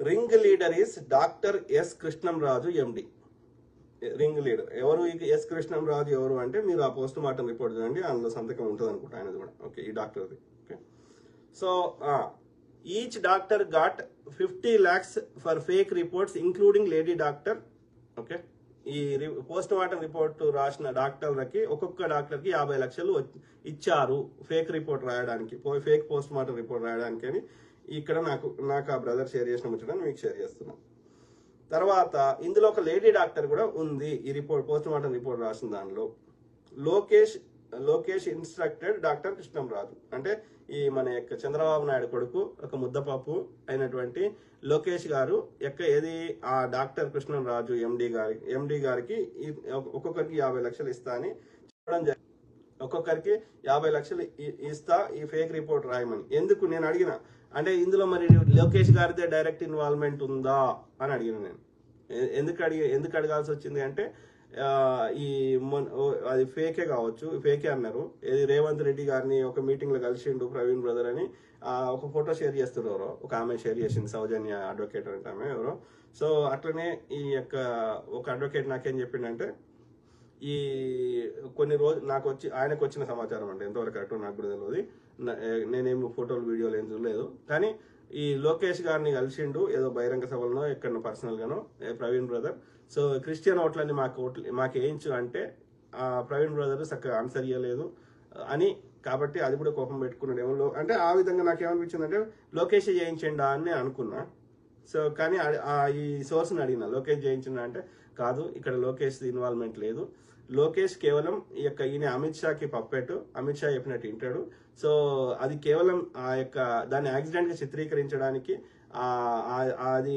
Ring leader is doctor S Krishnamraju MD. Ring leader ఎవరు? S Krishnamraju ఎవరు అంటే మీరు ఆ పోస్ట్ మార్టం రిపోర్ట్ చూడండి, అందులో సంతకం ఉంటుంది అనుకుంటా ఆయనది కూడా. ఓకే, ఈ డాక్టర్ది. Okay, so each doctor got 50 lakhs for fake reports including lady doctor. Okay, ఈ పోస్ట్ మార్టం రిపోర్ట్ రాసిన డాక్టర్లకి ఒక్కొక్క డాక్టర్కి 50 లక్షలు ఇచ్చారు ఫేక్ రిపోర్ట్ రాయడానికి, ఫేక్ పోస్ట్ మార్టం రిపోర్ట్ రాయడానికి అని ఇక్కడ నాకు ఆ బ్రదర్ షేర్ చేసిన ముచ్చటని మీకు షేర్ చేస్తున్నాను. తర్వాత ఇందులో ఒక లేడీ డాక్టర్ కూడా ఉంది ఈ రిపోర్ట్, పోస్ట్ మార్టం రిపోర్ట్ రాసిన దానిలో. లోకేష్ ఇన్స్ట్రక్టెడ్ డాక్టర్ కృష్ణంరాజు అంటే ఈ మన యొక్క చంద్రబాబు నాయుడు కొడుకు, ఒక ముద్దపప్పు అయినటువంటి లోకేష్ గారు ఏది ఆ డాక్టర్ కృష్ణంరాజు ఎండి గారికి ఒక్కొక్కరికి 50 లక్షలు ఇస్తా అని చెప్పడం జరిగింది. ఒక్కొక్కరికి 50 లక్షలు ఇస్తా ఈ ఫేక్ రిపోర్ట్ రాయమని. ఎందుకు నేను అడిగిన అంటే ఇందులో మరి లోకేష్ గారిదే డైరెక్ట్ ఇన్వాల్వ్మెంట్ ఉందా అని అడిగిన నేను. ఎందుకు అడగాల్సి వచ్చింది అంటే అది ఫేకే కావచ్చు, ఫేకే అన్నారు. ఏది రేవంత్ రెడ్డి గారిని ఒక మీటింగ్ లో కలిసిండు ప్రవీణ్ బ్రదర్ అని ఒక ఫోటో షేర్ చేస్తారు ఎవరో, ఒక ఆమె షేర్ చేసింది, సౌజన్య అడ్వకేట్ అంటే ఆమె ఎవరో. సో అట్లనే ఈ యొక్క ఒక అడ్వకేట్ నాకేం చెప్పిండంటే ఈ కొన్ని రోజులు ఆయనకు వచ్చిన సమాచారం అంటే ఎంతవరకు కరెక్ట్ నాకు కూడా తెలియదు, నేనేమి ఫోటోలు వీడియోలు ఏం చూడలేదు. కానీ ఈ లోకేష్ గారిని కలిసిండు ఏదో బహిరంగ సభలనో ఎక్కడో పర్సనల్ గానో ప్రవీణ్ బ్రదర్. సో క్రిస్టియన్ ఓట్లని మాకు వేయించు అంటే ప్రవీణ్ బ్రదర్ చక్కగా ఆన్సర్ ఇవ్వలేదు అని, కాబట్టి అది కూడా కోపం పెట్టుకున్నాడు ఏమో. అంటే ఆ విధంగా నాకేమనిపించింది అంటే లోకేష్ చేయించండా అని అనుకున్నా. సో కానీ ఈ సోర్స్ని అడిగిన లోకేష్ చేయించిండా అంటే కాదు, ఇక్కడ లోకేష్ ఇన్వాల్వ్మెంట్ లేదు. లోకేష్ కేవలం ఈయన అమిత్ షాకి పప్పెట్టు, అమిత్ షా చెప్పినట్టు వింటాడు. సో అది కేవలం ఆ యొక్క దాన్ని యాక్సిడెంట్ గా చిత్రీకరించడానికి, అది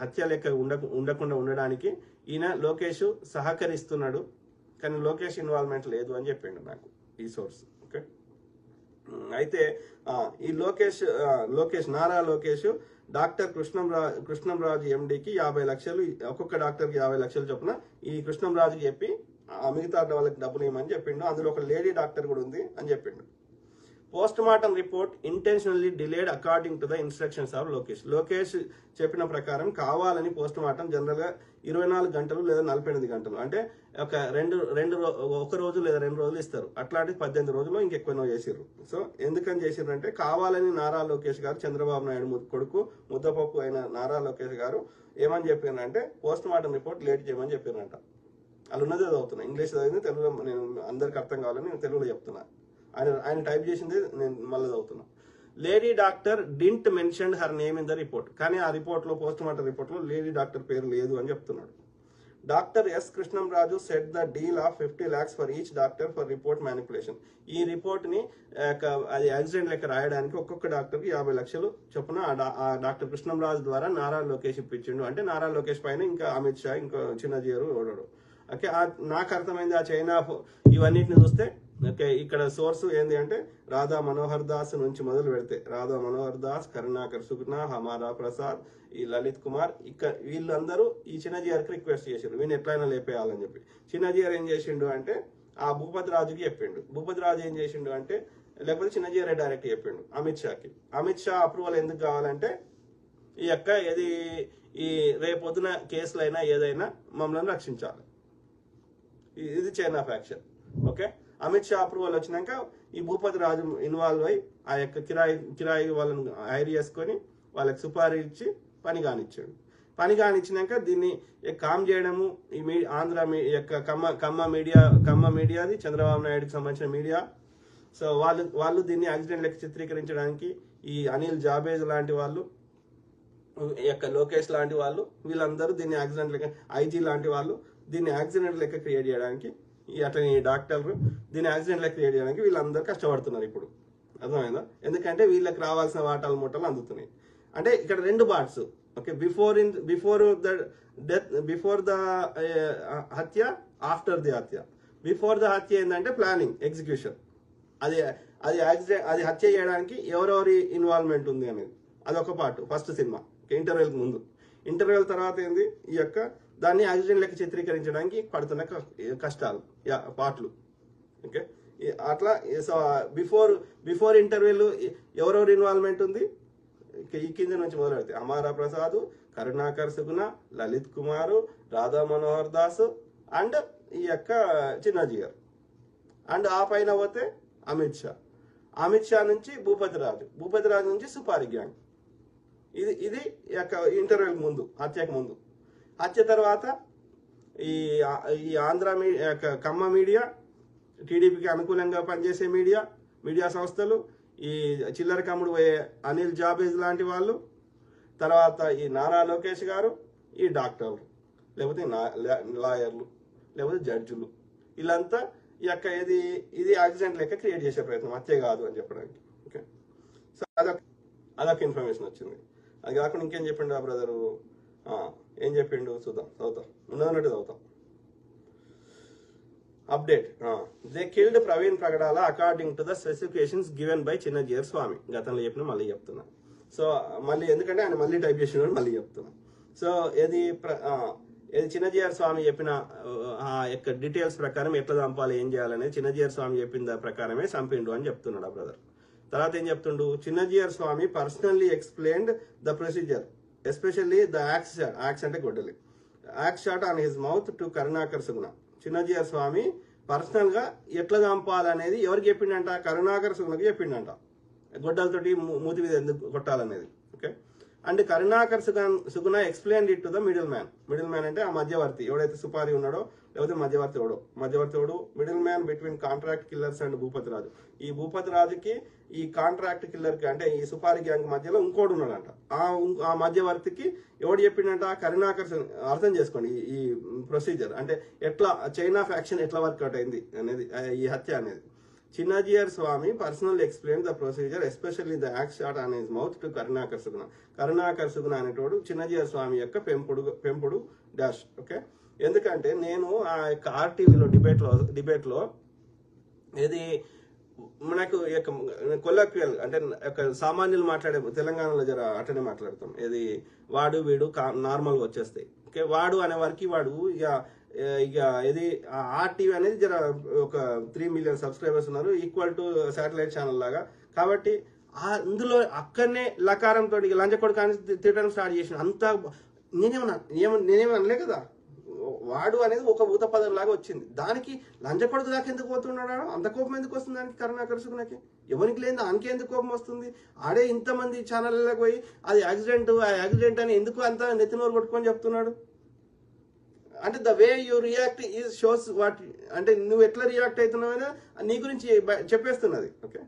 హత్య లెక్క ఉండకుండా ఉండడానికి ఈయన లోకేష్ సహకరిస్తున్నాడు, కానీ లోకేష్ ఇన్వాల్వ్మెంట్ లేదు అని చెప్పిండు నాకు ఈ సోర్స్. ఓకే, అయితే ఈ నారా లోకేష్ డాక్టర్ కృష్ణంరాజు ఎండికి 50 లక్షలు, ఒక్కొక్క డాక్టర్కి 50 లక్షలు చొప్పున ఈ కృష్ణంరాజుకి చెప్పి మిగతా వాళ్ళకి డబ్బులు ఇవ్వమని చెప్పిండు. అందులో ఒక లేడీ డాక్టర్ కూడా ఉంది అని చెప్పిండు. Post mortem report intentionally delayed according to the instructions of Lokesh చెప్పిన ప్రకారం కావాలని పోస్ట్ మార్టం జనరల్ గా 24 గంటలు లేదా 48 గంటలు అంటే ఒక రోజు లేదా 2 రోజులు ఇస్తారు. అట్లాంటి 18 రోజులు ఇంకెక్కువనో చేసిర్రు. సో ఎందుకని చేసిర్రు అంటే కావాలని నారా లోకేష్ గారు, చంద్రబాబు నాయుడు కొడుకు ముద్దపప్పు అయిన నారా లోకేష్ గారు ఏమని చెప్పారంటే పోస్ట్ మార్టం రిపోర్ట్ లేట్ చేయమని చెప్పారంట. వాళ్ళు ఉన్నదే చదువుతున్నా, ఇంగ్లీష్ చదివింది తెలుగులో నేను అందరికి అర్థం కావాలని నేను తెలుగులో చెప్తున్నా. ఆయన టైప్ చేసింది నేను మళ్ళీ చదువుతున్నా. Lady doctor didn't mention her name in the report, కానీ ఆ రిపోర్ట్ లో పోస్ట్ మార్టం రిపోర్ట్ లో లేడీ డాక్టర్ పేరు లేదు అని చెప్తున్నాడు. Doctor S Krishnamraju set the deal of 50 lakhs for each doctor for report manipulation. ఈ రిపోర్ట్ ని అది యాక్సిడెంట్ లెక్క రాయడానికి ఒక్కొక్క డాక్టర్ కి 50 లక్షలు చొప్పున ఆ డాక్టర్ కృష్ణంరాజు ద్వారా నారా లోకేష్ ఇప్పించిండు. అంటే నారా లోకేష్ పైన ఇంకా అమిత్ షా, ఇంకా చిన్నజీరు ఓడాడు. ఓకే, నాకు అర్థమైంది ఆ చైనా ఇవన్నిటిని చూస్తే. ఓకే, ఇక్కడ సోర్స్ ఏంది అంటే రాధా మనోహర్ దాస్ నుంచి మొదలు పెడితే రాధా మనోహర్ దాస్, కరుణాకర్ సుగుణ, హమారా ప్రసాద్, ఈ లలిత్ కుమార్, వీళ్ళందరూ ఈ చిన్నజీఆర్కి రిక్వెస్ట్ చేసిండు వీళ్ళు ఎట్లయినా లేపేయాలని చెప్పి. చిన్నజీఆర్ ఏం చేసిండు అంటే ఆ భూపతి రాజుకి చెప్పిండు. భూపతి రాజు ఏం చేసిండు అంటే లేకపోతే చిన్నజీఆర్ డైరెక్ట్ చెప్పిండు అమిత్ షాకి. అమిత్ షా అప్రూవల్ ఎందుకు కావాలంటే ఈ రేపొద్దున కేసులైనా ఏదైనా మమ్మల్ని రక్షించాలి. ఇది China faction. Okay, Amit Shah approval వచ్చినాక ఈ భూపతి రాజు ఇన్వాల్వ్ అయ్యి ఆ యొక్క కిరాయి వాళ్ళని హైర్ చేసుకొని వాళ్ళకి సుపారీ ఇచ్చి పని కానిచ్చాడు. పని కానిచ్చినాక దీన్ని కామ్ చేయడము ఈ ఆంధ్ర యొక్క కమ్మ మీడియాది, చంద్రబాబు నాయుడుకి సంబంధించిన మీడియా. సో వాళ్ళు దీన్ని యాక్సిడెంట్ లెక్క చిత్రీకరించడానికి ఈ అనిల్ జాబేజ్ లాంటి వాళ్ళు, యొక్క లోకేష్ లాంటి వాళ్ళు, వీళ్ళందరూ దీన్ని యాక్సిడెంట్ లెక్క, ఐజీ లాంటి వాళ్ళు దీన్ని యాక్సిడెంట్ లెక్క క్రియేట్ చేయడానికి, అట్లనే డాక్టర్లు దీన్ని యాక్సిడెంట్ లెక్క క్రియేట్ చేయడానికి వీళ్ళందరూ కష్టపడుతున్నారు ఇప్పుడు. అర్థమైందా? ఎందుకంటే వీళ్ళకి రావాల్సిన వాటాలు మూటలు అందుతున్నాయి. అంటే ఇక్కడ 2 పార్ట్స్. ఓకే, బిఫోర్ ద హత్య, ఆఫ్టర్ ది హత్య. బిఫోర్ ద హత్య ఏంటంటే ప్లానింగ్, ఎగ్జిక్యూషన్. అది హత్య చేయడానికి ఎవరెవరి ఇన్వాల్వ్మెంట్ ఉంది అనేది అదొక పార్ట్. ఫస్ట్ సినిమా ఇంటర్వెల్ ముందు. ఇంటర్వెల్ తర్వాత ఏంది ఈ యొక్క దాన్ని యాక్సిడెంట్ లెక్క చిత్రీకరించడానికి పడుతున్న కష్టాలు, పాటలు. ఓకే, అట్లా. సో బిఫోర్ ఇంటర్వ్యూలు ఎవరెవరు ఇన్వాల్వ్మెంట్ ఉంది, ఈ కింద నుంచి మొదలు పెడితే అమారా ప్రసాద్, కరుణాకర్ సుగుణ, లలిత్ కుమార్, రాధా మనోహర్ దాస్ అండ్ ఈ యొక్క చిన్నజీఆర్ అండ్ ఆ పైన పోతే అమిత్ షా నుంచి భూపతి రాజు నుంచి సుపారి గ్యాంగ్. ఇది యొక్క ఇంటర్వ్యూ ముందు, హత్యకు ముందు. హత్య తర్వాత ఈ ఆంధ్ర ఖమ్మ మీడియా, టీడీపీకి అనుకూలంగా పనిచేసే మీడియా సంస్థలు, ఈ చిల్లర కమ్ముడు పోయే అనిల్ జాబేజ్ లాంటి వాళ్ళు, తర్వాత ఈ నారా లోకేష్ గారు, ఈ డాక్టర్లు, లేకపోతే లాయర్లు, లేకపోతే జడ్జిలు, వీళ్ళంతా ఈ యొక్క ఇది యాక్సిడెంట్ లెక్క క్రియేట్ చేసే ప్రయత్నం, హత్య కాదు అని చెప్పడానికి. ఓకే, సో అదొక ఇన్ఫర్మేషన్ వచ్చింది. అది కాకుండా ఇంకేం చెప్పిండు ఆ బ్రదరు, ఏం చెప్పిండు చూద్దాం, ఉన్నట్టు చదువుతాం. Update, they killed Praveen Pragadala according to the specifications given by Chinna Jeeyar Swami. గతంలో చెప్పిన మళ్ళీ చెప్తున్నా. సో మళ్ళీ ఎందుకంటే ఆయన మళ్ళీ టైప్ చేసిన మళ్ళీ చెప్తున్నా. సో ఏది చిన్నజీఆర్ స్వామి చెప్పిన ఆ యొక్క డీటెయిల్స్ ప్రకారం ఎట్లా చంపాలి, ఏం చేయాలనేది చిన్నజీఆర్ స్వామి చెప్పిన ప్రకారమే చంపిండు అని చెప్తున్నాడు ఆ బ్రదర్. తర్వాత ఏం చెప్తుండు, Chinna Jeeyar Swami personally explained the procedure especially the axe అంటే గొడ్డలి axe shot on his mouth to Karunakar Suguna. Chinna Jeeyar Swami personal గా ఎట్లా చంపాలనేది ఎవరికి చెప్పిండంట, కరుణాకర్ సుగుణకి చెప్పిండంట, గొడ్డలతోటి మూతి మీద ఎందుకు కొట్టాలనేది. Okay, and Karunakar Suguna explained it to the middleman అంటే ఆ మధ్యవర్తి ఎవడైతే సుపారి ఉన్నాడో, లేకపోతే మధ్యవర్తి ఎవడు middleman between contract killers and Bhupathi Raju. ఈ భూపతి రాజుకి ఈ కాంట్రాక్ట్ కిల్లర్ కి అంటే ఈ సుపారి గ్యాంగ్ మధ్యలో ఇంకోటి ఉన్నాడంట. ఆ మధ్యవర్తికి ఎవడు చెప్పిండంట, కరుణాకర్. అర్థం చేసుకోండి ఈ ప్రొసీజర్ అంటే ఎట్లా చైన్ ఆఫ్ యాక్షన్ ఎట్లా వర్కౌట్ అయింది అనేది, ఈ హత్య అనేది. Chinna Jeeyar Swami personal explain the procedure especially the axe shot on his mouth to Karunakar Suguna అనేటోడు చిన్నజీఆర్ స్వామి యొక్క పెంపుడు డాష్. ఓకే, ఎందుకంటే నేను ఆ యొక్క ఆర్టీవీలో డిబేట్ లో ఏది మనకు కొలక్వియల్ అంటే సామాన్యులు మాట్లాడే తెలంగాణలో జర అటనే మాట్లాడతాం, ఏది వాడు వీడు నార్మల్గా వచ్చేస్తాయి. ఓకే, వాడు అనే వారికి వాడు ఇక ఇది ఆర్టీవీ అనేది జర ఒక 3 మిలియన్ సబ్స్క్రైబర్స్ ఉన్నారు, ఈక్వల్ టు శాటిలైట్ ఛానల్ లాగా. కాబట్టి అందులో అక్కడనే లకారంతో లంచకొడు కానీ తిట్టడం స్టార్ట్ చేసిన అంతా నేనేమన్నా అనలే కదా. వాడు అనేది ఒక ఊత పదం లాగా వచ్చింది, దానికి లంచకొడుకు దాకా ఎందుకు పోతున్నాడు, అంత కోపం ఎందుకు వస్తుంది దానికి కరుణాకర్ సుగుణకి? ఎవరికి లేదు దానికి ఎందుకు కోపం వస్తుంది? ఆడే ఇంతమంది ఛానళ్ళకి పోయి అది యాక్సిడెంట్ అని ఎందుకు అంత నెత్తినోరు కొట్టుకొని చెప్తున్నాడు? అంటే the way you react is shows what, అంటే నువ్వు ఎట్లా రియాక్ట్ అవుతున్నావైనా నీ గురించి చెప్పేస్తున్నది. ఓకే,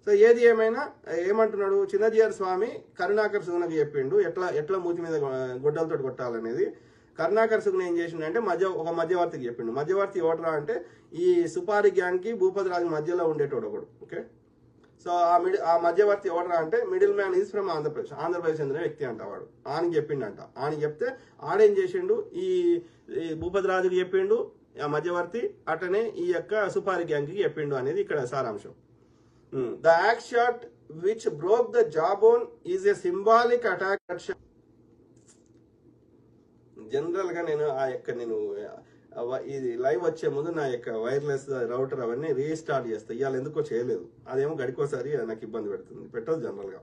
సో ఏది ఏమైనా ఏమంటున్నాడు, చిన్నజీఆర్ స్వామి కరుణాకర్ సుగుణకి చెప్పిండు ఎట్లా మూతి మీద గొడ్డలతో కొట్టాలనేది. కరుణాకర్ సుగుణ ఏం చేసిండు అంటే ఒక మధ్యవర్తికి చెప్పిండు. మధ్యవర్తి ఎవడరా అంటే ఈ సుపారి గ్యాంగ్ కి భూపతి రాజు మధ్యలో ఉండేటోడు ఒకడు. ఓకే, సో ఆ మధ్యవర్తి ఎవడరా అంటే middle man is from Andhra Pradesh చెందిన వ్యక్తి అంట. వాడు ఆనికి చెప్పిండంట. ఆనికి చెప్తే ఆడేం చేసిండు, ఈ భూపతి రాజుకి చెప్పిండు ఆ మధ్యవర్తి, అటనే ఈ యొక్క సుపారి గ్యాంగ్ కి చెప్పిండు అనేది ఇక్కడ సారాంశం. The axe shot which broke the jawbone is a symbolic attack. General గా నేను ఇది లైవ్ వచ్చే ముందు నా యొక్క వైర్లెస్ రౌటర్ అవన్నీ రీస్టార్ట్ చేస్తా. ఇవాళ ఎందుకో చేయలేదు, అదేమో గడికోసారి నాకు ఇబ్బంది పెట్టదు జనరల్ గా.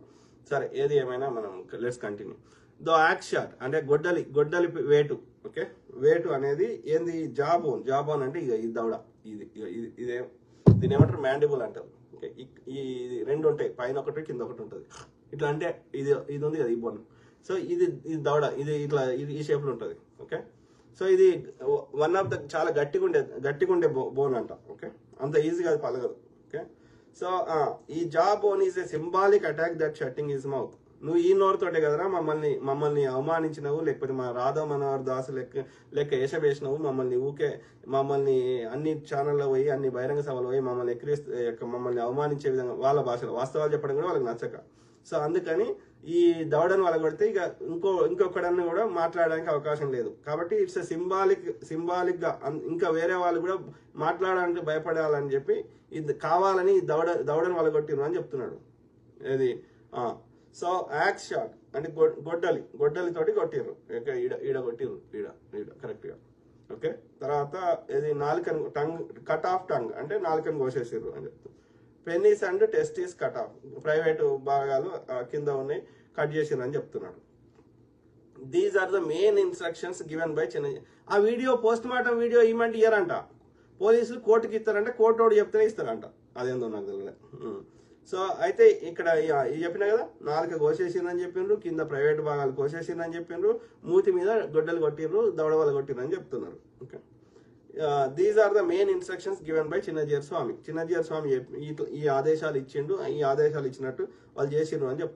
సరే, ఏది ఏమైనా మనం లెట్స్ కంటిన్యూ. దో యాక్స్ షాట్ అంటే గొడ్డలి వేటు. ఓకే, వేటు అనేది ఏంది, జాబోన్ అంటే ఇక ఇది దవడ, ఇదే దీని ఏమంటారు, మ్యాండిబుల్ అంటారు. ఓకే, ఈ రెండు ఉంటాయి, పైన ఒకటి కింద ఒకటి ఉంటుంది. ఇట్లా అంటే ఇది ఉంది కదా ఈ బోన్. సో ఇది దవడ, ఇది ఇట్లా ఈ షేప్ లో ఉంటుంది. ఓకే, సో ఇది వన్ ఆఫ్ ద చాలా గట్టిగా ఉండే బోన్ అంట. ఓకే, అంత ఈజీగా అది పలగదు. ఓకే, సో ఈ జా bone is a symbolic attack that shutting his mouth. నువ్వు ఈ నోరుతోటే కదరా మమ్మల్ని అవమానించినవు, లేకపోతే మా రాధా మనోహర్ దాస్ లెక్క వేసినావు, మమ్మల్ని అన్ని ఛానల్లో పోయి అన్ని బహిరంగ సభలు పోయి మమ్మల్ని అవమానించే విధంగా వాళ్ళ భాషలో వాస్తవాలు చెప్పడం కూడా వాళ్ళకి నచ్చక. సో అందుకని ఈ దవడను వాళ్ళగొడితే ఇక ఇంకొకడన్ని కూడా మాట్లాడడానికి అవకాశం లేదు. కాబట్టి ఇట్స్ సింబాలిక్ గా ఇంకా వేరే వాళ్ళు కూడా మాట్లాడడానికి భయపడాలని చెప్పి ఇది కావాలని దవడను వాళ్ళగొట్టిరు అని చెప్తున్నాడు. ఇది సో యాక్స్ షాట్ అంటే గొడ్డలితోటి కొట్టిర్రు, ఈడ కొట్టిర్రు, ఈడ కరెక్ట్ గా. ఓకే, తర్వాత ఇది టంగ్ కట్ ఆఫ్ టంగ్ అంటే నాలుకను కోసేసిర్రు అని చెప్తారు. Penis and testes cut off, private భాగాలు కింద ఉన్నాయి, కట్ చేసిర్రు అని చెప్తున్నాడు. These are the main instructions given by చిన్న. ఆ వీడియో పోస్ట్ మార్టం వీడియో ఇవ్వమంటే ఇయ్యారంట, పోలీసులు కోర్టుకి ఇస్తారంటే కోర్టు చెప్తేనే ఇస్తారంట, అదేందో నాకు తెలియదు. సో అయితే ఇక్కడ చెప్పినా కదా, నాలుక కోసేసిందని చెప్పిండ్రు, కింద ప్రైవేట్ భాగాలు కోసేసిందని చెప్పిండ్రు, మూతి మీద గొడ్డలు కొట్టిర్రు, దవడవలు కొట్టిర్రు అని చెప్తున్నారు. Okay, these are the main instructions given by Chinna Jeeyar Swami. Chinna Jeeyar Swami ఈ ఆదేశాలు ఇచ్చిండు, ఈ ఆదేశాలు ఇచ్చినట్టు వాళ్ళు చేసిండ్రు అని చెప్తున్నారు.